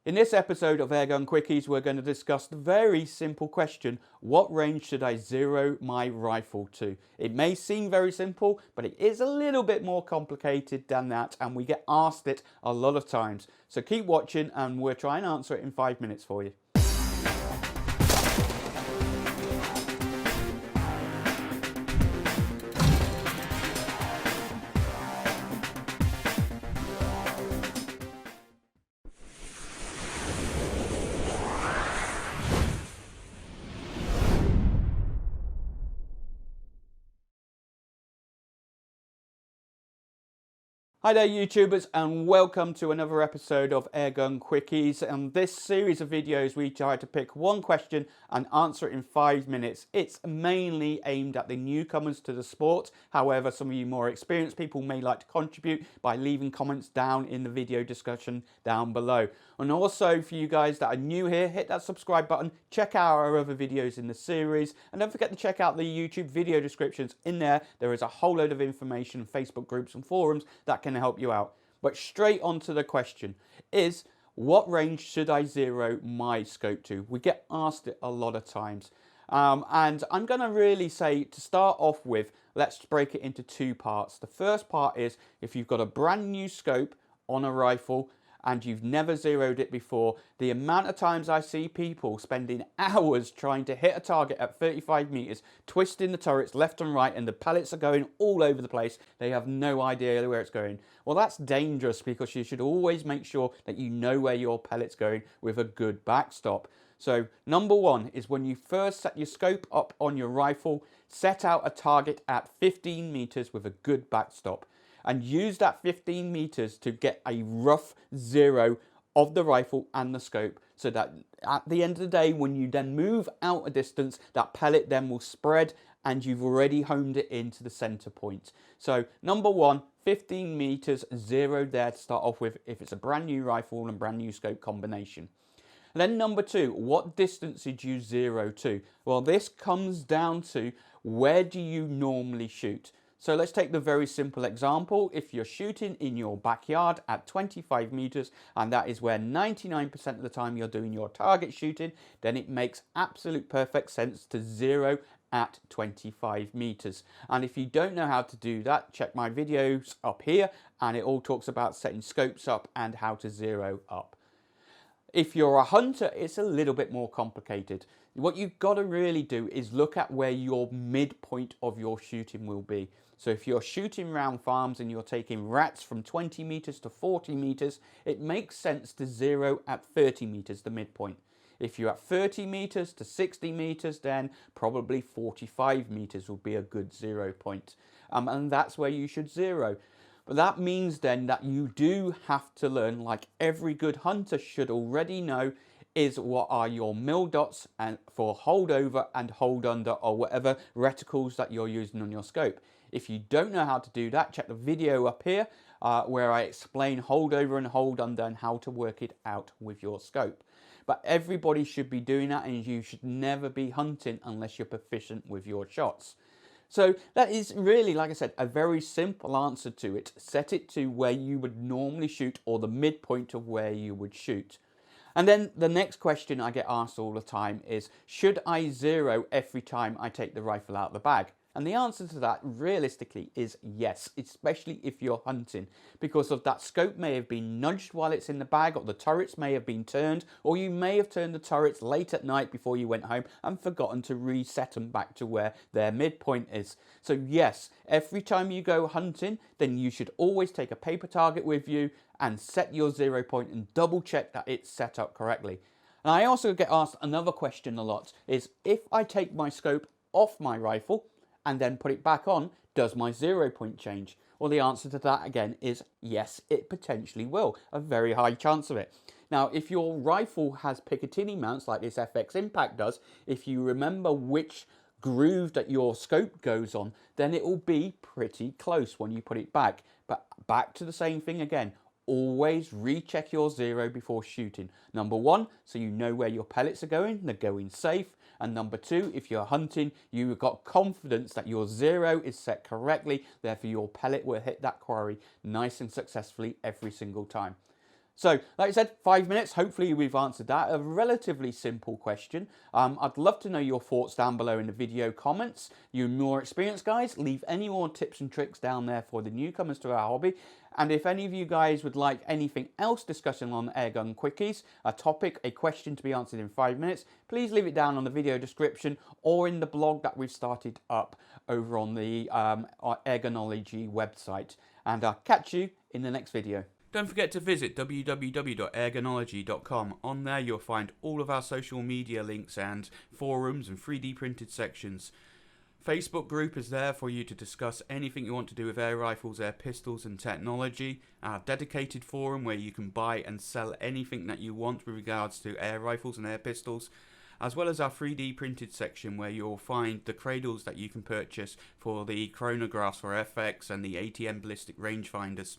In this episode of Airgun Quickies, we're going to discuss the very simple question, what range should I zero my rifle to? It may seem very simple, but it is a little bit more complicated than that, and we get asked it a lot of times. So keep watching and we'll try and answer it in 5 minutes for you. Hi there YouTubers, and welcome to another episode of Airgun Quickies. And this series of videos we try to pick one question and answer it in 5 minutes. It's mainly aimed at the newcomers to the sport. However, some of you more experienced people may like to contribute by leaving comments down in the video discussion down below. And also for you guys that are new here, hit that subscribe button, check out our other videos in the series, and don't forget to check out the YouTube video descriptions. In there is a whole load of information, Facebook groups and forums that can help you out. But straight on to the question is, what range should I zero my scope to? We get asked it a lot of times. And I'm going to really say, to start off with, let's break it into two parts. The first part is, if you've got a brand new scope on a rifle and you've never zeroed it before, the amount of times I see people spending hours trying to hit a target at 35 meters, twisting the turrets left and right, and the pellets are going all over the place. They have no idea where it's going. Well, that's dangerous, because you should always make sure that you know where your pellet's going with a good backstop. So number one is, when you first set your scope up on your rifle, set out a target at 15 meters with a good backstop, and use that 15 meters to get a rough zero of the rifle and the scope, so that at the end of the day, when you then move out a distance, that pellet then will spread and you've already homed it into the center point. So number one, 15 meters zeroed there to start off with if it's a brand new rifle and brand new scope combination. And then number two, what distance did you zero to? Well, this comes down to, where do you normally shoot? So let's take the very simple example. If you're shooting in your backyard at 25 meters, and that is where 99% of the time you're doing your target shooting, then it makes absolute perfect sense to zero at 25 meters. And if you don't know how to do that, check my videos up here, and it all talks about setting scopes up and how to zero up. If you're a hunter, it's a little bit more complicated. What you've got to really do is look at where your midpoint of your shooting will be. So if you're shooting round farms and you're taking rats from 20 meters to 40 meters, it makes sense to zero at 30 meters, the midpoint. If you're at 30 meters to 60 meters, then probably 45 meters will be a good 0 point. And that's where you should zero. But that means then that you do have to learn, like every good hunter should already know, is what are your mil dots and for hold over and hold under, or whatever reticles that you're using on your scope. If you don't know how to do that, check the video up here where I explain hold over and hold under and how to work it out with your scope. But everybody should be doing that, and you should never be hunting unless you're proficient with your shots. So that is really, like I said, a very simple answer to it. Set it to where you would normally shoot, or the midpoint of where you would shoot. And then the next question I get asked all the time is, should I zero every time I take the rifle out of the bag? And the answer to that realistically is yes, especially if you're hunting, because of that scope may have been nudged while it's in the bag, or the turrets may have been turned, or you may have turned the turrets late at night before you went home and forgotten to reset them back to where their midpoint is. So yes, every time you go hunting, then you should always take a paper target with you and set your 0 point and double check that it's set up correctly. And I also get asked another question a lot, is if I take my scope off my rifle and then put it back on, does my 0 point change? Well, the answer to that again is yes, it potentially will. A very high chance of it. Now, if your rifle has Picatinny mounts like this FX Impact does, if you remember which groove that your scope goes on, then it will be pretty close when you put it back. But back to the same thing again. Always recheck your 0 before shooting. Number one, so you know where your pellets are going, they're going safe. And number two, if you're hunting, you've got confidence that your 0 is set correctly, therefore your pellet will hit that quarry nice and successfully every single time. So, like I said, 5 minutes. Hopefully we've answered that. A relatively simple question. I'd love to know your thoughts down below in the video comments. You more experienced guys, leave any more tips and tricks down there for the newcomers to our hobby. And if any of you guys would like anything else discussing on Airgun Quickies, a topic, a question to be answered in 5 minutes, please leave it down on the video description or in the blog that we've started up over on the Airgunology website. And I'll catch you in the next video. Don't forget to visit www.airgunology.com. On there you'll find all of our social media links and forums and 3D printed sections. Facebook group is there for you to discuss anything you want to do with air rifles, air pistols and technology. Our dedicated forum where you can buy and sell anything that you want with regards to air rifles and air pistols. As well as our 3D printed section where you'll find the cradles that you can purchase for the chronographs for FX and the ATM ballistic rangefinders.